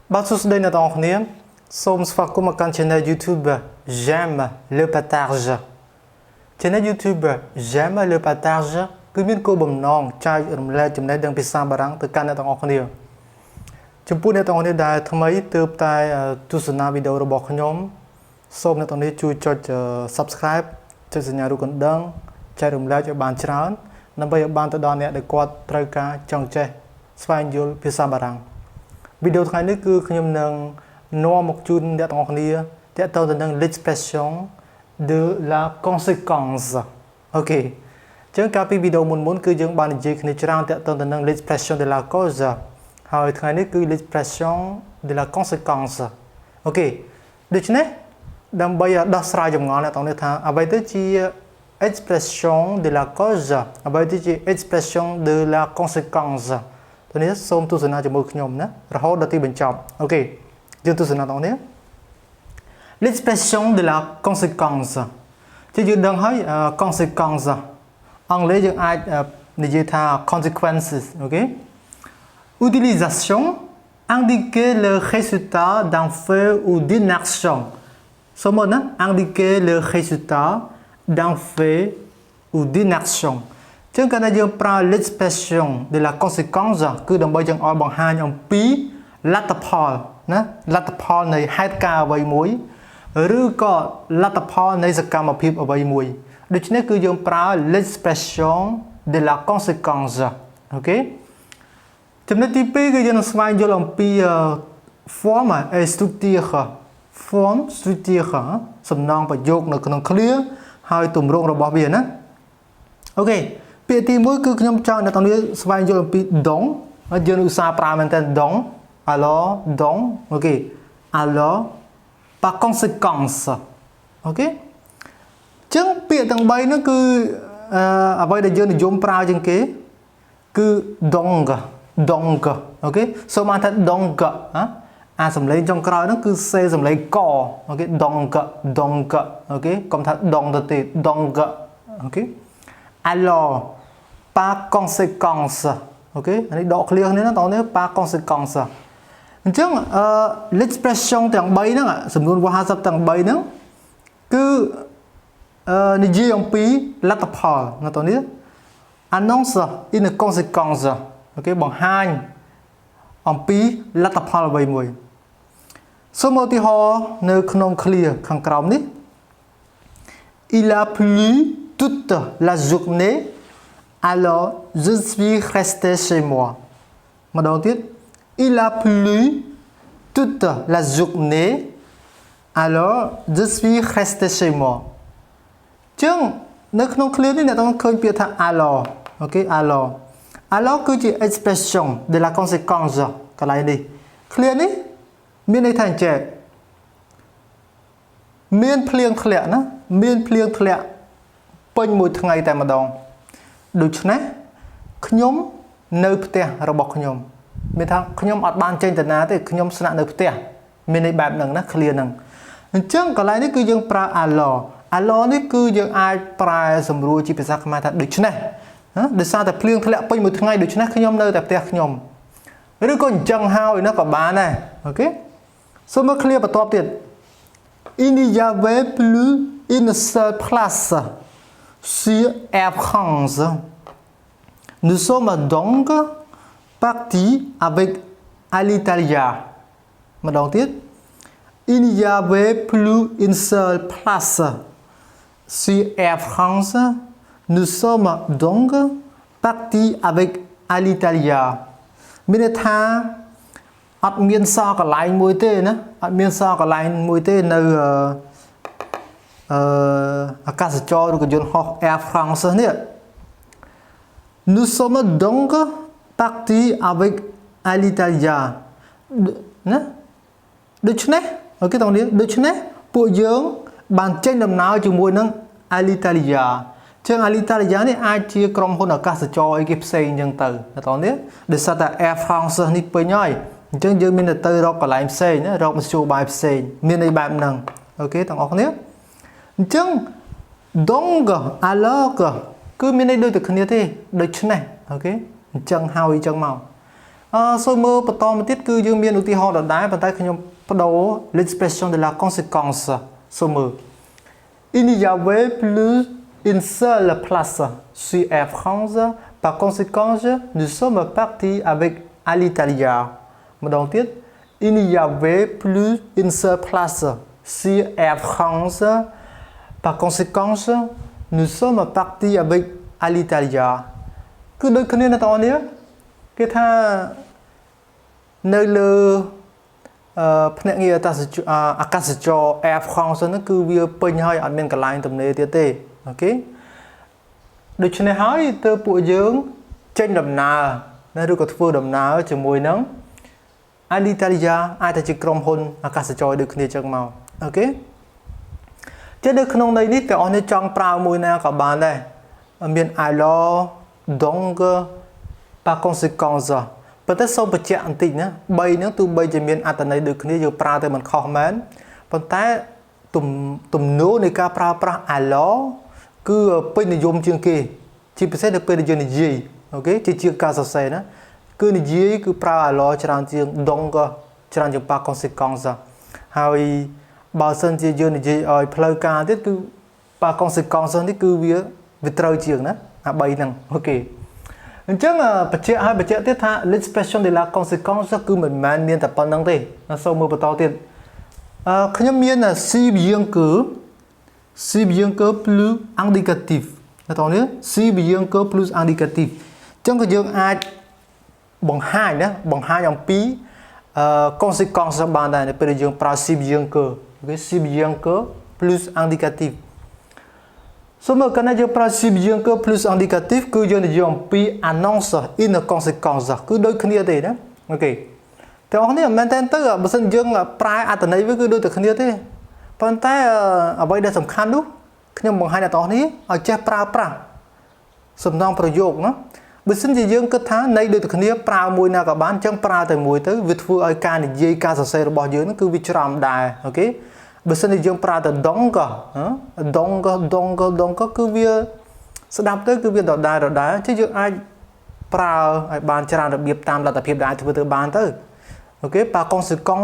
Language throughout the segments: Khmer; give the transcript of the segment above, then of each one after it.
Đây là tổng niệm Som sfakum akan channel YouTube J'aime le partage. Channel YouTube J'aime le partage គឺមានគោលបំណងចែករំលែកចំណេះដឹងភាសាបារាំងទៅកាន់អ្នកទាំងអស់គ្នាចំពោះអ្នកទាំងអស់គ្នាដែលថ្មីទើបតែទស្សនាវីដេអូរបស់ខ្ញុំសូមអ្នកទាំងអស់គ្នាជួយចុច Subscribe ចុចសញ្ញារូបកណ្ដឹងចែករំលែកឲ្យបានច្រើនដើម្បីឲ្យបានទៅដល់អ្នកដែលគាត់ត្រូវការចង់ចេះស្វែងយល់ភាសាបារាំងវីដេអូថ្ងៃនេះគឺខ្ញុំនឹងនាំមកជូនអ្នកទាំងអស់គ្នាទាក់ទងទៅនឹង l'expression de la conséquence អូខេចឹងកាលពីវីដេអូមុនគឺយើងបាននិយាយគ្នាច្រើនទាក់ទងទៅនឹង l'expression de la cause ហើយថ្ងៃនេះគឺ l'expression de la conséquence អូខេដូច្នេះដើម្បីដោះស្រាយចម្ងល់អ្នកទាំងនេះថាអ្វីទៅជា expression de la cause អ្វីទៅជា expression de la conséquence ទៅនេះសូមទស្សនាជាមួយខ្ញុំណារហូតដល់ទីបញ្ចប់អូខេយើងទស្សនាទាំងនេះ l'expression de la conséquence ជាយើងដឹងហើយ conséquence អង់គ្លេសយើងអាចនិយាយថា consequences អូខេ utilisation indiquer le résultat d'un fait ou d'une action សូមណា indiquer le résultat d'un fait ou d'une action ចឹងកាលណាយើងប្រើ l'expression de la conséquence គឺដើម្បីយើងឲ្យបង្ហាញអំពីលទ្ធផលណាលទ្ធផលនៃហេតុការណ៍អ្វីមួយឬក៏លទ្ធផលនៃសកម្មភាពអ្វីមួយដូច្នេះគឺយើងប្រើ l'expression de la conséquence អូខេចំណុចទី2គឺយើងនឹងស្វែងយល់អំពី forme et structure forme structure សំណងប្រយោគនៅក្នុង clear ហើយទម្រង់របស់វាណាអូខេពាក្យទី1គឺខ្ញុំចង់អ្នកទាំងនេះស្វែងយល់អំពី donc ហើយយើងឧស្សាហ៍ប្រើមែនតើ donc alors donc អូខេ alors par conséquence អូខេចឹងពាក្យទាំង3ហ្នឹងគឺអ្វីដែលយើងនិយមប្រើជាងគេគឺ donc donc អូខេសូមអានថា donc អាសំឡេងចុងក្រោយហ្នឹងគឺសេសំឡេងកអូខេ donc donc អូខេកុំថា donc ទៅទេ donc អូខេ alors par conséquence អូខេអានេះដកឃ្លាគ្នាណាតោះនេះ par conséquence អញ្ចឹងl'expression ទាំង3ហ្នឹងសំនួនវោ50ទាំង3ហ្នឹងគឺនិយាយអំពីលទ្ធផលណាតោះនេះ annonce une conséquence អូខេបង្ហាញអំពីលទ្ធផលអ្វីមួយសូមឧទាហរណ៍នៅក្នុង clear ខាងក្រោមនេះ il a plu toute la journée alors je suis resté chez moi ម្ដងទៀត il a plu toute la journée alors je suis resté chez moi ចឹងនៅក្នុង clear នេះអ្នកต้องឃើញពាក្យថា alors អូខេ alors alors គឺជា expression de la conséquence កន្លែងនេះ clear នេះមានន័យថាអញ្ចឹងមានភ្លៀងធ្លាក់ណាមានភ្លៀងធ្លាក់ពេញមួយថ្ងៃតែម្ដងដូច្នេះខ្ញុំនៅផ្ទះរបស់ខ្ញុំមានថាខ្ញុំអត់បានចេញទៅណាទេខ្ញុំស្នាក់នៅផ្ទះមានន័យបែបហ្នឹងណា clear ហ្នឹងអញ្ចឹងកន្លែងនេះគឺយើងប្រើ alors alors នេះគឺយើងអាចប្រែសម្រួលជាភាសាខ្មែរថាដូច្នេះដោយសារតែភ្លៀងធ្លាក់ពេញមួយថ្ងៃដូច្នេះខ្ញុំនៅតែផ្ទះខ្ញុំឬក៏អញ្ចឹងហើយណាក៏បានដែរអូខេសូមមើល clear បន្ទាប់ទៀត il n'y avait plus une seule place sur Air France nous sommes donc partis avec Alitalia ម្ដងទៀត il n'y avait plus une seule place sur Air France nous sommes donc partis avec Alitalia មានន័យថាអត់មានសល់កន្លែងមួយទេណាអត់មានសល់កន្លែងមួយទេនៅអាកាសចរឬក៏យន្តហោះ Air France នេះ nous sommes donc partis avec Alitalia ណាដូច្នេះអូខេបងប្អូនដូច្នេះពួកយើងបានចេញដំណើរជាមួយនឹង Alitalia ចឹង Alitalia នេះអាចជាក្រុមហ៊ុនអាកាសចរអីគេផ្សេងអញ្ចឹងទៅបងប្អូននេះដោយសារតែ Air France នេះពេញហើយអញ្ចឹងយើងមានទៅរកកន្លែងផ្សេងណារកមធ្យោបាយផ្សេងមានន័យបែបហ្នឹងអូខេទាំងអស់គ្នាអញ្ចឹង donc alors គឺមានន័យដូចតែគ្នាទេដូច្នេះអូខេអញ្ចឹងហើយអញ្ចឹងមក សូមមើលបន្តមកទៀតគឺយើងមានឧទាហរណ៍ដដែលប៉ុន្តែខ្ញុំបដូរ l'expression de la conséquence សូមមើល il n'y avait plus une seule place sur Air France par conséquent nous sommes partis avec Alitalia ម្ដងទៀត il n'y avait plus une seule place sur Air France par conséquent nous sommes partis avec Alitalia គឺដូចគ្នាណាបងប្អូនគេថានៅលើភ្នាក់ងារអាកាសចរ Air France ហ្នឹងគឺវាពេញហើយអត់មានកន្លែងទំនេរទៀតទេអូខេដូច្នេះហើយទើបពួកយើងចេញដំណើរណាឬក៏ធ្វើដំណើរជាមួយនឹង Alitalia អាចតែជាក្រុមហ៊ុនអាកាសចរដូចគ្នាចឹងមកអូខេចេះនៅក្នុងន័យនេះទាំងអស់នេះចង់ប្រើមួយណាក៏បានដែរមាន alors donc par conséquence ប៉ុន្តែសូមបញ្ជាក់បន្តិចណា3ហ្នឹងទោះបីជាមានអត្ថន័យដូចគ្នាយើងប្រើទៅមិនខុសមែនប៉ុន្តែទំនោរនៃការប្រើប្រាស់ alors គឺពេញនិយមជាងគេជាពិសេសនៅពេលដែលយើងនិយាយអូខេជាការសរសេរណាគឺនិយាយគឺប្រើ alors ច្រើនជាង donc ច្រើនជាង par conséquence ហើយបើសិនជាយើងនិយាយឲ្យផ្លូវការទៀតគឺ par conséquence នេះគឺវាត្រូវជាងណាអា3ហ្នឹងអូខេអញ្ចឹងបញ្ជាក់ទៀតថា l'expression de la conséquence គឺមិនមែនមានតែប៉ុណ្្នឹងទេសូមមើលបន្តទៀតខ្ញុំមាន si bien que plus indicatif ណាតោះនេះ si bien que plus indicatif អញ្ចឹងក៏យើងអាចបង្ហាញអំពីconséquence បានដែរនៅពេលយើងប្រើ si bien que វា si bien que plus indicatifសូមមើលកណ្ដាលយើងប្រើ si bien que plus indicatif គឺយើងនិយាយអំពី annonce une conséquence គឺដូចគ្នាទេណាអូខេទាំងអស់នេះមិនមែនទៅបើសិនយើងប្រែអត្ថន័យវាគឺដូចតែគ្នាទេប៉ុន្តែអ្វីដែលសំខាន់នោះខ្ញុំបង្ហាញដល់អ្នកទាំងអស់នេះឲ្យចេះប្រើប្រាស់សំណងប្រយោគណាបើសិនជាយើងគិតថាន័យដូចតែគ្នាប្រើមួយណាក៏បានអញ្ចឹងប្រើតែមួយទៅវាធ្វើឲ្យការនិយាយការសរសេររបស់យើងគឺវាច្រំដែរអូខេបើសិនជាយើងប្រើតែ donc គឺវាស្ដាប់ទៅគឺវាដដែលchứយើងអាចប្រើឲ្យបានច្រើនរបៀបតាមលទ្ធភាពដែលអាចធ្វើទៅបានទៅអូខេ par conséquent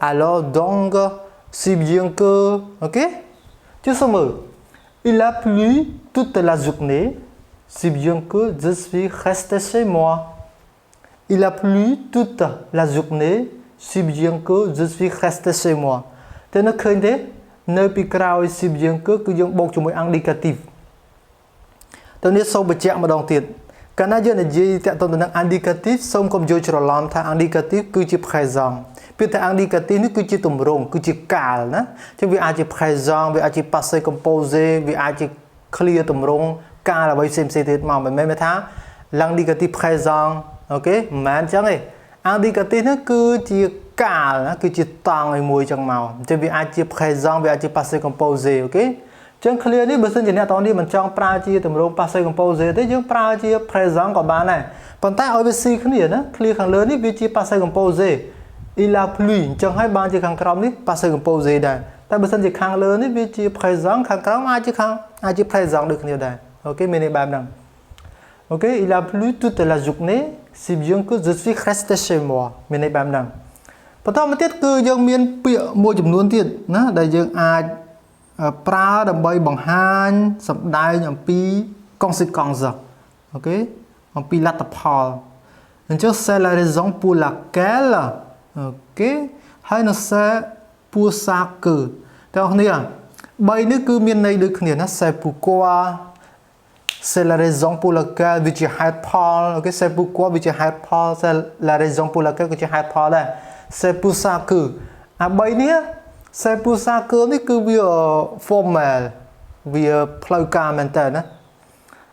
alors donc si bien que អូខេchứសូមមើល il a plu toute la journée si bien que je suis resté chez moi il a plu toute la journée si bien que je suis resté chez moiតែនៅឃើញទេនៅពីក្រោយ si bien que គឺយើងបូកជាមួយ indicative តើនេះសូមបញ្ជាក់ម្ដងទៀតកាលណាយើងនិយាយតាក់ទងទៅនឹង indicative សូមកុំយល់ច្រឡំថា indicative គឺជា présent ពីតែ indicative នេះគឺជាទម្រង់គឺជាកាលណាចឹងវាអាចជា présent វាអាចជា passé composé វាអាចជា clear ទម្រង់កាលអ្វីផ្សេងៗទៀតមកមិនមែនថា l'indicative présent អូខេមិនមែនចឹងទេ indicative នេះគឺជាកាលណាគឺជាតង់ឲ្យមួយចឹងមកអញ្ចឹងវាអាចជា présent វាអាចជា passé composé អូខេចឹង clear នេះបើសិនជាអ្នកទាំងនេះមិនចង់ប្រើជាទម្រង់ passé composé ទេយើងប្រើជា présent ក៏បានដែរប៉ុន្តែឲ្យវាស៊ីគ្នាណា clear ខាងលើនេះវាជា passé composé il a plu អញ្ចឹងហើយបានជាខាងក្រោមនេះ passé composé ដែរតែបើសិនជាខាងលើនេះវាជា présent ខាងក្រោមអាចជា présent ដូចគ្នាដែរអូខេមានន័យបែបហ្នឹង OK il a plu toute la journée si bien que je suis resté chez moi មានន័យបែបហ្នឹងបន្តមកទៀតគឺយើងមានពាក្យមួយចំនួនទៀតណាដែលយើងអាចប្រើដើម្បីបង្ហាញសម្ដែងអំពី conséquence អូខេអំពីលទ្ធផលអញ្ចឹង c'est la raison pour laquelle អូខេហើយនៅ c'est pour ça que តើអ្នក3នេះគឺមានន័យដូចគ្នាណា c'est pourquoi c'est la raison pour laquelle វាជាហេតុផលអូខេ c'est pourquoi វាជាហេតុផល c'est la raison pour laquelle គឺជាហេតុផលដែរ c'est pour ça que អា3នេះ c'est pour ça que នេះគឺវា formal វាផ្លូវការមែនតើណា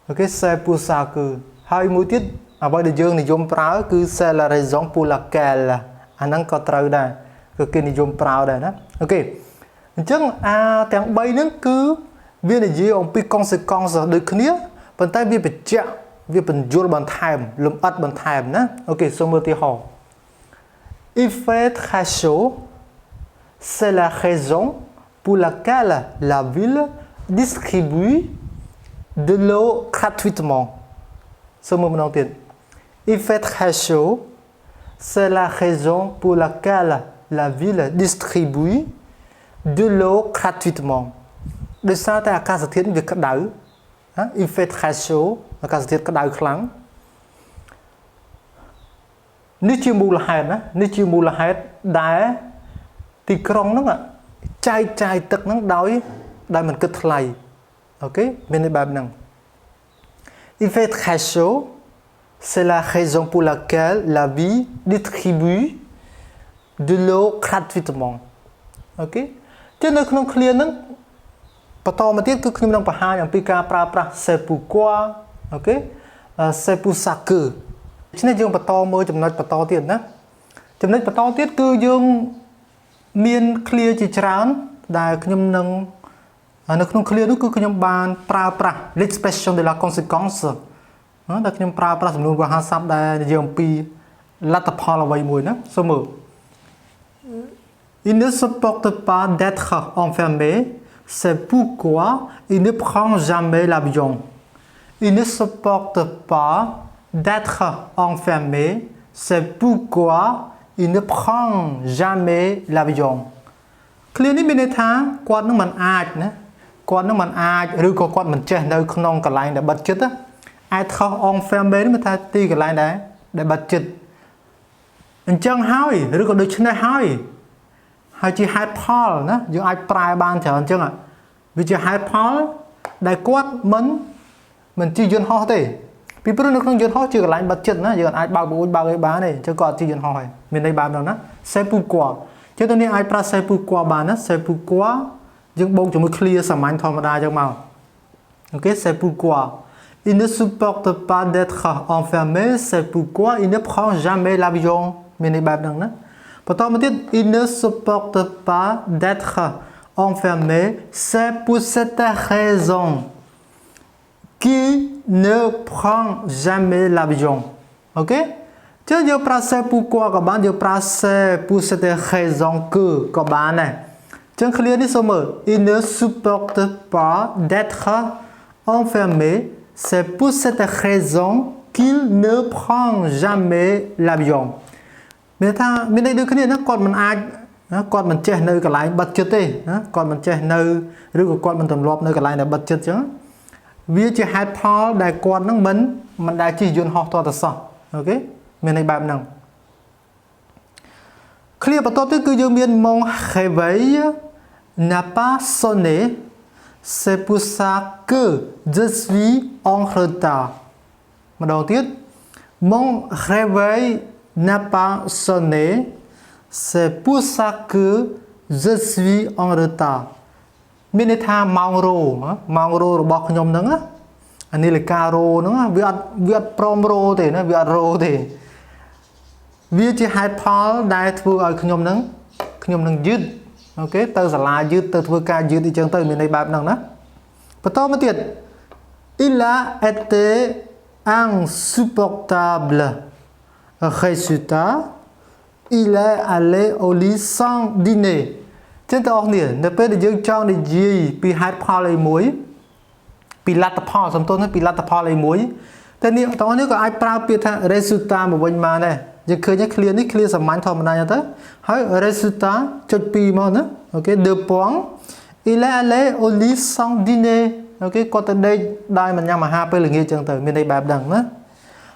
អូខេ c'est pour ça que ហើយមួយទៀតអ្វីដែលយើងនិយមប្រើគឺ c'est la raison pour laquelle អាហ្នឹងក៏ត្រូវដែរគឺគេនិយមប្រើដែរណាអូខេអញ្ចឹងទាំង3ហ្នឹងគឺវានិយាយអំពី consequence ដូចគ្នាប៉ុន្តែវាបញ្ជាក់វាបញ្យល់បន្ថែមលម្អិតបន្ថែមណាអូខេសូមមើលទីហោ il fait très chaud c'est la raison pour laquelle la ville distribue de l'eau gratuitement សូមមើលម្ដងទៀត il fait très chaud c'est la raison pour laquelle la ville distribue de l'eau gratuitement ដោយសារតែអាកាសធាតុវាក្តៅ il fait très chaud អាកាសធាតុក្តៅខ្លាំងនេះជាមូលហេតុណានេះជាមូលហេតុដែលទីក្រុងហ្នឹងចែកចាយទឹកហ្នឹងដោយមិនគិតថ្លៃអូខេមានន័យបែបហ្នឹង il fait très chaud c'est la raison pour laquelle la ville distribue de l'eau gratuitement អូខេចឹងនៅក្នុងឃ្លាហ្នឹងបន្តមកទៀតគឺខ្ញុំនឹងបង្ហាញអំពីការប្រើប្រាស់ c'est pourquoi អូខេ c'est pour ça que ឆ្នេះយើងបន្តមើលចំណុចបន្តទៀតណាចំណុចបន្តទៀតគឺយើងមានឃ្លាជាច្រើនដែលខ្ញុំនឹងនៅក្នុងឃ្លានោះគឺខ្ញុំបានប្រើប្រាស់ l'expression de la conséquence ដែលខ្ញុំប្រើប្រាស់សំនួនវោហារស័ព្ទដែលនិយាយអំពីលទ្ធផលអ្វីមួយណាសូមមើល il ne supporte pas d'être enfermé c'est pourquoi il ne prend jamais l'avion il ne supporte pas d'être enfermé c'est pourquoi il ne prend jamais l'avion ឃ្លានេះមានន័យថាគាត់នឹងមិនអាចណាគាត់នឹងមិនអាចឬក៏គាត់មិនចេះនៅក្នុងកន្លែងដែលបិទជិតêtre enfermé នេះមានថាទីកន្លែងដែលបិទជិតអញ្ចឹងហើយឬក៏ដូច្នេះហើយជាហេតុផលណាយើងអាចប្រែបានច្រើនអញ្ចឹងវាជាហេតុផលដែលគាត់មិនជិះយន្តហោះទេពីព្រោះនៅក្នុងយន្តហោះជាកន្លែងបិទជិតណាយើងអាចបើកបួចបើកអីបានទេអញ្ចឹងគាត់អត់ជិះយន្តហោះហើយមានន័យបែបហ្នឹងណា c'est pourquoi ចឹងទៅនេះអាចប្រើ c'est pourquoi បានណា c'est pourquoi យើងបូកជាមួយ clear សាមញ្ញធម្មតាអញ្ចឹងមកអូខេ c'est pourquoi il ne supporte pas d'être enfermé c'est pourquoi il ne prend jamais l'avion មានន័យបែបហ្នឹងណាបន្តមកទៀត il ne supporte pas d'être enfermé c'est pour cette raison qu'il ne prend jamais l'avion អូខេចឹងយើងប្រើ c'est pourquoi ក៏បានយើងប្រើ c'est pour cette raison que ក៏បានដែរចឹង clear នេះសូមមើល il ne supporte pas d'être enfermé c'est pour cette raison qu'il ne prend jamais l'avion មានថាមានន័យដូចគ្នាណាគាត់មិនអាចគាត់មិនចេះនៅកន្លែងបិទជិតទេណាគាត់មិនចេះនៅឬក៏គាត់មិនទម្លាប់នៅកន្លែងដែលបិទជិតចឹងវាជាហេតុផលដែលគាត់នឹងមិនដែលជិះយន្តហោះតទៅសោះអូខេមានន័យបែបហ្នឹង clear បន្ទាប់ទៀតគឺយើងមាន mon réveil n'a pas sonné c'est pour ça que je suis en retard ម្ដងទៀត mon réveil n'a pas sonné c'est pour ça que je suis en retard មានន័យថាម៉ោងរោរបស់ខ្ញុំហ្នឹងណាអានាឡិការោហ្នឹងវាអត់ព្រមរោទេណាវាអត់រោទេវាជាហេតុផលដែលធ្វើឲ្យខ្ញុំនឹងយឺតអូខេទៅសាលាយឺតទៅធ្វើការយឺតអីចឹងទៅមានន័យបែបហ្នឹងណាបន្តមកទៀត il a été insupportable résultat il est allé au lit sans dîner ចឹងតើអស់គ្នានៅពេលដែលយើងចង់និយាយពីហេតុផលអីមួយពីលទ្ធផលសំទោសនេះពីលទ្ធផលអីមួយតែនេះតើអស់នេះក៏អាចប្រើពាក្យថា résultat មកវិញបានដែរយើងឃើញ clear នេះ clear សាមញ្ញធម្មតាទៅហើយ résultat ចុច2មកណាអូខេ2ពាន់ il est allé au lit sans dîner អូខេគាត់ទៅដេកដោយមិនញ៉ាំអាហារពេលល្ងាចចឹងទៅមានន័យបែបហ្នឹងណា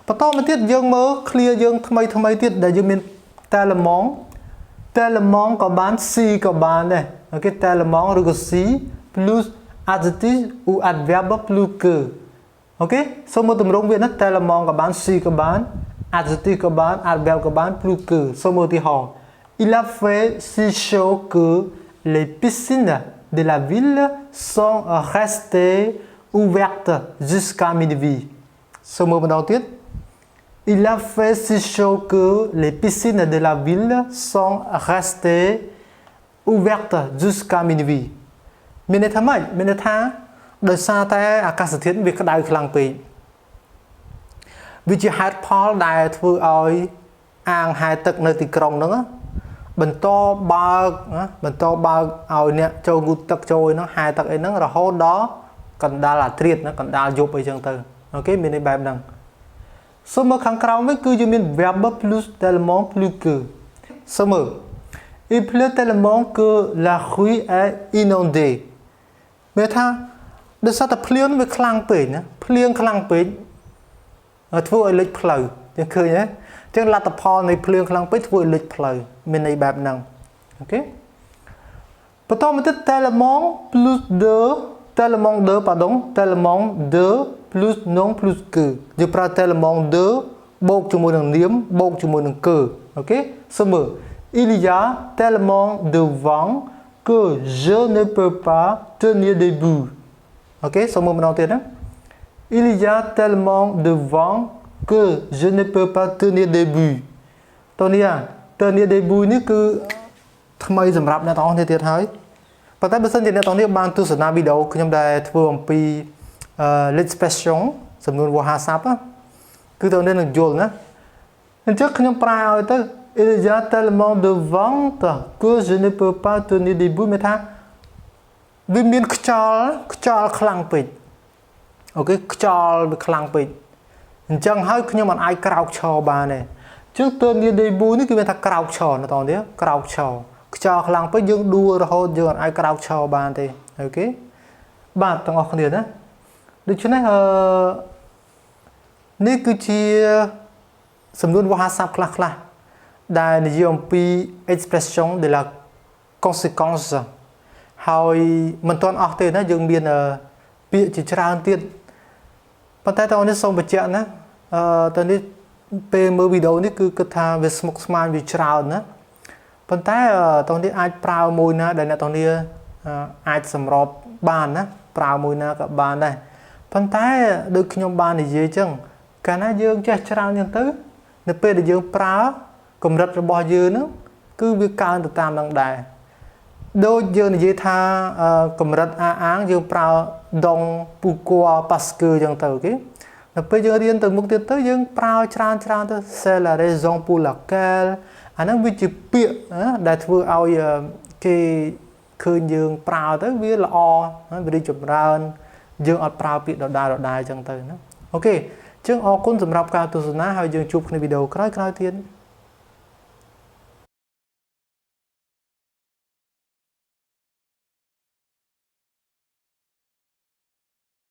បន្តមកទៀតយើងមើល clear យើងថ្មីទៀតដែលយើងមាន tellement ក៏បាន si ក៏បានដែរអូខេ tellement ឬក៏ si plus adjective ou adverbe plus que អូខេសូមមើលទម្រង់វាណា tellement ក៏បាន si ក៏បាន adjective ក៏បាន adverbe ក៏បាន plus que សូមមើលឧទាហរណ៍ il a fait si chaud que les piscines de la ville sont restées ouvertes jusqu'à minuit សូមមើលម្ដងទៀតIl a fait si chaud que les piscines de la ville sont restées ouvertes jusqu'à minuit មានន័យថាម៉េចមានន័យថាដោយសារតែអាកាសធាតុវាក្តៅខ្លាំងពេកវាជាហេតុផលដែលធ្វើឲ្យអាងហែលទឹកនៅទីក្រុងហ្នឹងបន្តបើកឲ្យអ្នកចូលងូតទឹកចូលហ្នឹងហែលទឹកអីហ្នឹងរហូតដល់កណ្ដាលអាត្រៀតណាកណ្ដាលយប់អីចឹងទៅអូខេមានន័យបែបហ្នឹង Sommer kháng krau với cứ như miền verbe plus tellement plus que. Sommer. Il pleut tellement que la rue est inondée. Mẹ tha, được sao ta phliên với khlang pê nhá, phliên khlang pê. Thua lịch phơi, chẳng cười nhé. Chẳng là tập hò này phliên khlang pê thua lịch phơi, mình này bạp năng. Ok. Potom mình tellement plus de, tellement de plus non plus que. Như pra tellement de, bốc cho môi nằng niếm, bốc cho môi nằng cơ. Ok. Sommer. Il y a tellement de vent que je ne peux pas tenir debout. Ok, sommer mình nói tiền đó. Il y a tellement de vent que je ne peux pas tenir debout. Tôi nghĩ tenir deboutនេះគឺថ្មីសម្រាប់អ្នកទាំងអស់គ្នាទៀតហើយប៉ុន្តែបើសិនជាអ្នកទាំងអស់គ្នាបានទស្សនាវីដេអូខ្ញុំដែលធ្វើអំពីl'expression សំនួនវោហារស័ព្ទគឺតើអ្នកនឹងយល់ណាអញ្ចឹងខ្ញុំប្រែឲ្យទៅ Il y a tellement de vent que je ne peux pas tenir debout មានថាវាមានខ្យល់ខ្លាំងពេកអូខេខ្យល់វាខ្លាំងពេកអញ្ចឹងហើយខ្ញុំមិនអាចក្រោកឈរបានទេអញ្ចឹង tenir debout នេះគឺមានថាក្រោកឈរណាតោះទៀតក្រោកឈរខ្យល់ខ្លាំងពេកយើងដួលរហូតយើងអាចក្រោកឈរបានទេអូខេបាទទាំងអស់គ្នាណាដូច្នេះនេះគឺជាសំនួនវោហារស័ព្ទខ្លះដែលនិយាយអំពី expression de la conséquence ហើយមិនទាន់អស់ទេណាយើងមានពាក្យជាច្រើនទៀតប៉ុន្តែតើនេះសូមបញ្ជាក់ណាតើនេះពេលមើលវីដេអូនេះគឺគិតថាវាស្មុគស្មាញវាច្រើនណាប៉ុន្តែតើនេះអាចប្រើមួយណាដែលអ្នកទាំងនេះអាចសម្របបានណាប្រើមួយណាក៏បានដែរប៉ុន្តែដូចខ្ញុំបាននិយាយចឹងកាលណាយើងចេះច្រើនចឹងទៅនៅពេលដែលយើងប្រើកម្រិតរបស់យើងហ្នឹងគឺវាកើនទៅតាមនឹងដែរដូចយើងនិយាយថាកម្រិតអាងយើងប្រើ donc pourquoi parce que ចឹងទៅអូខេដល់ពេលយើងរៀនទៅមុខទៀតទៅយើងប្រើច្រើនទៅ c'est la raison pour laquelle អាហ្នឹងវាជាពាក្យដែលធ្វើឲ្យគេឃើញយើងប្រើទៅវាល្អវារីកចម្រើនយើងអត់ប្រើពាក្យដដែលចឹងទៅណាអូខេអញ្ចឹងអរគុណសម្រាប់ការទស្សនាហើយយើងជួបគ្នាវីដេអូក្រោយទៀត